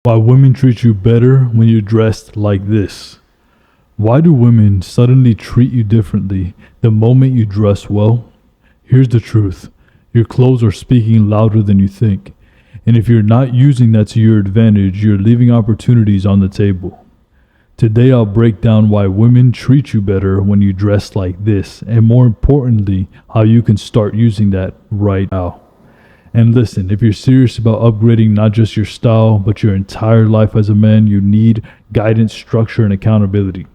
Why women treat you better when you're dressed like this. Why do women suddenly treat you differently the moment you dress well? Here's the truth. Your clothes are speaking louder than you think. And if you're not using that to your advantage, you're leaving opportunities on the table. Today I'll break down why women treat you better when you dress like this, and more importantly, how you can start using that right now. And listen, if you're serious about upgrading not just your style, but your entire life as a man, you need guidance, structure, and accountability.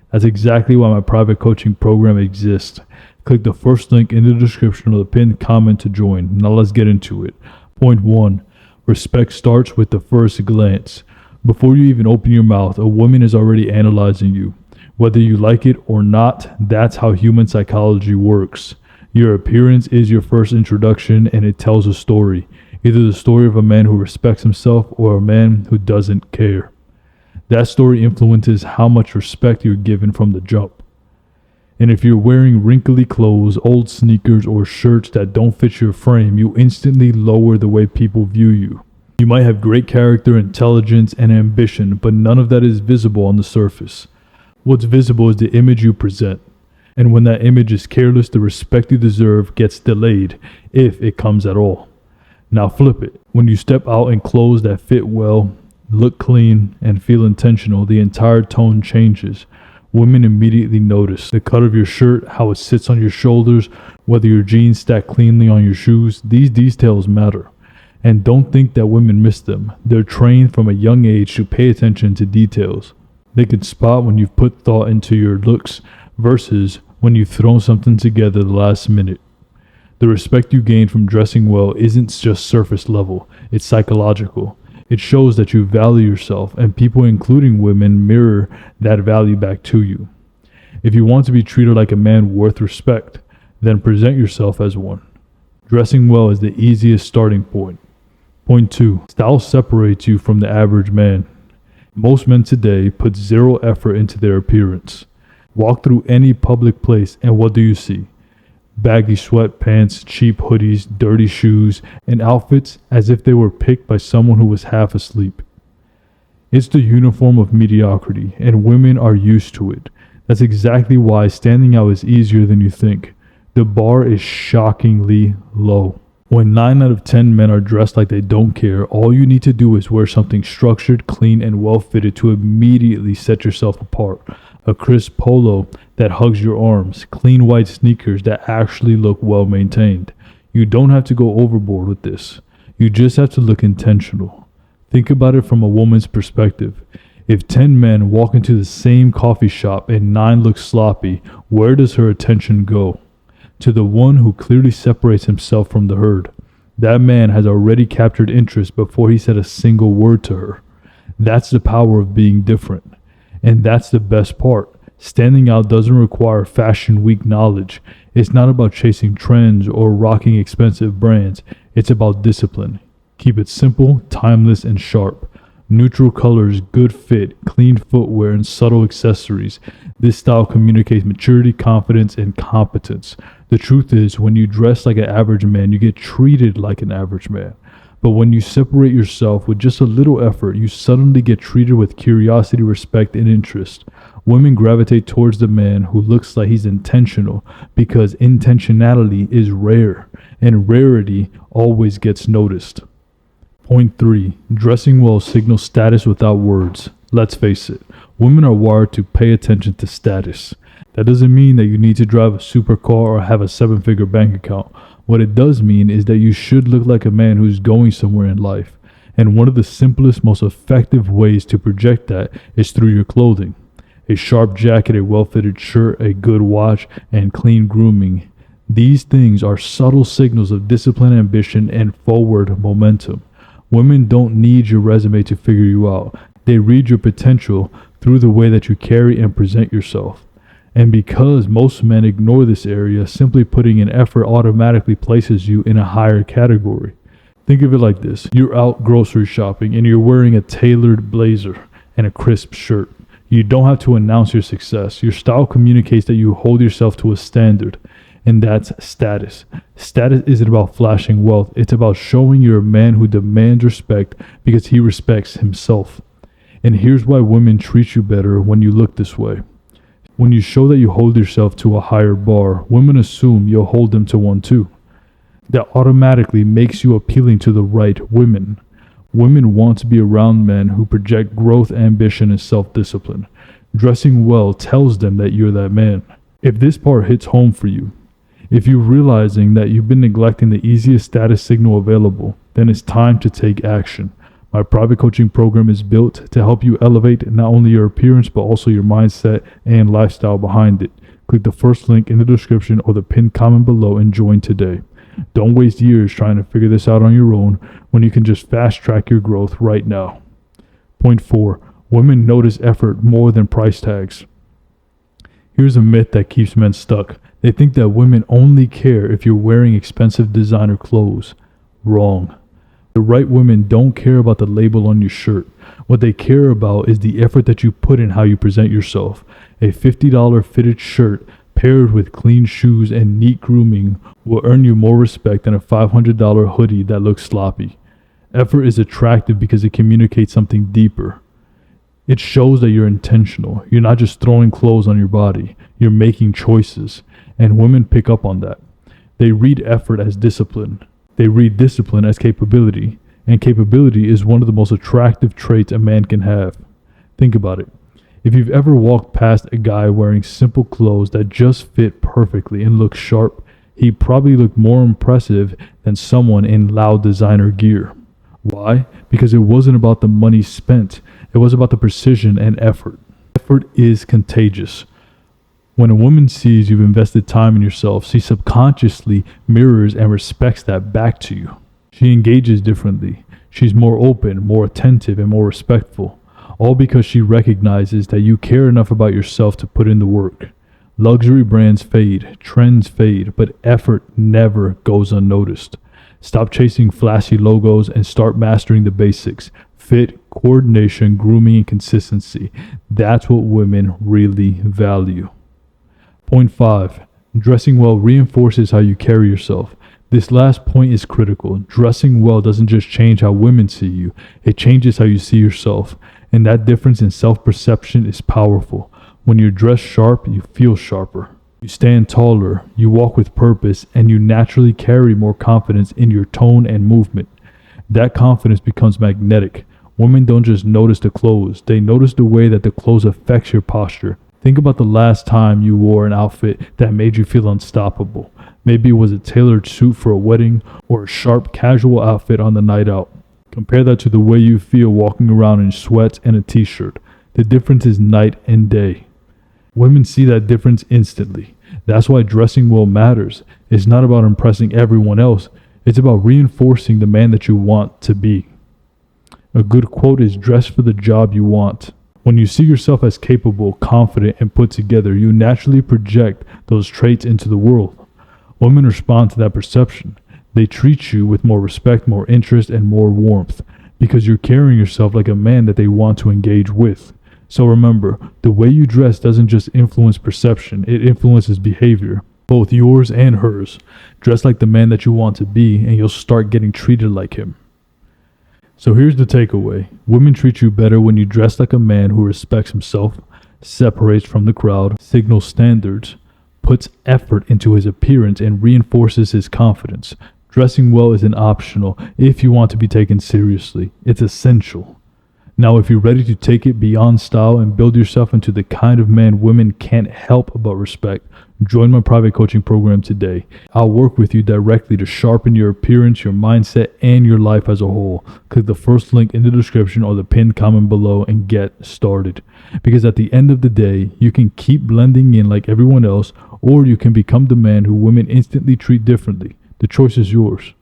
That's exactly why my private coaching program exists. Click the first link in the description or the pinned comment to join. Now let's get into it. Point 1. Respect starts with the first glance. Before you even open your mouth, a woman is already analyzing you. Whether you like it or not, that's how human psychology works. Your appearance is your first introduction, and it tells a story. Either the story of a man who respects himself or a man who doesn't care. That story influences how much respect you're given from the jump. And if you're wearing wrinkly clothes, old sneakers, or shirts that don't fit your frame, you instantly lower the way people view you. You might have great character, intelligence, and ambition, but none of that is visible on the surface. What's visible is the image you present. And when that image is careless, the respect you deserve gets delayed, if it comes at all. Now flip it. When you step out in clothes that fit well, look clean, and feel intentional, the entire tone changes. Women immediately notice the cut of your shirt, how it sits on your shoulders, whether your jeans stack cleanly on your shoes. These details matter. And don't think that women miss them. They're trained from a young age to pay attention to details. They can spot when you've put thought into your looks versus when you've thrown something together the last minute. The respect you gain from dressing well isn't just surface level, it's psychological. It shows that you value yourself, and people, including women, mirror that value back to you. If you want to be treated like a man worth respect, then present yourself as one. Dressing well is the easiest starting point. Point 2. Style separates you from the average man. Most men today put zero effort into their appearance. Walk through any public place and what do you see? Baggy sweatpants, cheap hoodies, dirty shoes, and outfits as if they were picked by someone who was half asleep. It's the uniform of mediocrity, and women are used to it. That's exactly why standing out is easier than you think. The bar is shockingly low. When 9 out of 10 men are dressed like they don't care, all you need to do is wear something structured, clean, and well fitted to immediately set yourself apart. A crisp polo that hugs your arms, clean white sneakers that actually look well maintained. You don't have to go overboard with this. You just have to look intentional. Think about it from a woman's perspective. If 10 men walk into the same coffee shop and 9 look sloppy, where does her attention go? To the one who clearly separates himself from the herd. That man has already captured interest before he said a single word to her. That's the power of being different. And that's the best part. Standing out doesn't require fashion week knowledge. It's not about chasing trends or rocking expensive brands. It's about discipline. Keep it simple, timeless, and sharp. Neutral colors, good fit, clean footwear, and subtle accessories. This style communicates maturity, confidence, and competence. The truth is, when you dress like an average man, you get treated like an average man. But when you separate yourself with just a little effort, you suddenly get treated with curiosity, respect, and interest. Women gravitate towards the man who looks like he's intentional because intentionality is rare, and rarity always gets noticed. Point 3. Dressing well signals status without words. Let's face it, women are wired to pay attention to status. That doesn't mean that you need to drive a supercar or have a 7-figure bank account. What it does mean is that you should look like a man who's going somewhere in life. And one of the simplest, most effective ways to project that is through your clothing. A sharp jacket, a well-fitted shirt, a good watch, and clean grooming. These things are subtle signals of discipline, ambition, and forward momentum. Women don't need your resume to figure you out. They read your potential through the way that you carry and present yourself. And because most men ignore this area, simply putting in effort automatically places you in a higher category. Think of it like this. You're out grocery shopping and you're wearing a tailored blazer and a crisp shirt. You don't have to announce your success. Your style communicates that you hold yourself to a standard. and that's status. Status isn't about flashing wealth, it's about showing you're a man who demands respect because he respects himself. And here's why women treat you better when you look this way. When you show that you hold yourself to a higher bar, women assume you'll hold them to one too. That automatically makes you appealing to the right women. Women want to be around men who project growth, ambition, and self-discipline. Dressing well tells them that you're that man. If this part hits home for you, if you're realizing that you've been neglecting the easiest status signal available, then it's time to take action. My private coaching program is built to help you elevate not only your appearance but also your mindset and lifestyle behind it. Click the first link in the description or the pinned comment below and join today. Don't waste years trying to figure this out on your own when you can just fast track your growth right now. Point 4. Women notice effort more than price tags. Here's a myth that keeps men stuck. They think that women only care if you're wearing expensive designer clothes. Wrong. The right women don't care about the label on your shirt. What they care about is the effort that you put in how you present yourself. A $50 fitted shirt paired with clean shoes and neat grooming will earn you more respect than a $500 hoodie that looks sloppy. Effort is attractive because it communicates something deeper. It shows that you're intentional. You're not just throwing clothes on your body. You're making choices. And women pick up on that. They read effort as discipline. They read discipline as capability. And capability is one of the most attractive traits a man can have. Think about it. If you've ever walked past a guy wearing simple clothes that just fit perfectly and look sharp, he probably looked more impressive than someone in loud designer gear. Why? Because it wasn't about the money spent. It was about the precision and effort. Effort is contagious. When a woman sees you've invested time in yourself, she subconsciously mirrors and respects that back to you. She engages differently. She's more open, more attentive, and more respectful. All because she recognizes that you care enough about yourself to put in the work. Luxury brands fade, trends fade, but effort never goes unnoticed. Stop chasing flashy logos and start mastering the basics. Fit, coordination, grooming, and consistency. That's what women really value. Point 5. Dressing well reinforces how you carry yourself. This last point is critical. Dressing well doesn't just change how women see you, it changes how you see yourself. And that difference in self-perception is powerful. When you're dressed sharp, you feel sharper. You stand taller, you walk with purpose, and you naturally carry more confidence in your tone and movement. That confidence becomes magnetic. Women don't just notice the clothes, they notice the way that the clothes affects your posture. Think about the last time you wore an outfit that made you feel unstoppable. Maybe it was a tailored suit for a wedding or a sharp casual outfit on the night out. Compare that to the way you feel walking around in sweats and a t-shirt. The difference is night and day. Women see that difference instantly. That's why dressing well matters. It's not about impressing everyone else. It's about reinforcing the man that you want to be. A good quote is dress for the job you want. When you see yourself as capable, confident, and put together, you naturally project those traits into the world. Women respond to that perception. They treat you with more respect, more interest, and more warmth because you're carrying yourself like a man that they want to engage with. So remember, the way you dress doesn't just influence perception, it influences behavior, both yours and hers. Dress like the man that you want to be, and you'll start getting treated like him. So here's the takeaway. Women treat you better when you dress like a man who respects himself, separates from the crowd, signals standards, puts effort into his appearance, and reinforces his confidence. Dressing well isn't optional if you want to be taken seriously. It's essential. Now, if you're ready to take it beyond style and build yourself into the kind of man women can't help but respect, join my private coaching program today. I'll work with you directly to sharpen your appearance, your mindset, and your life as a whole. Click the first link in the description or the pinned comment below and get started. Because at the end of the day, you can keep blending in like everyone else, or you can become the man who women instantly treat differently. The choice is yours.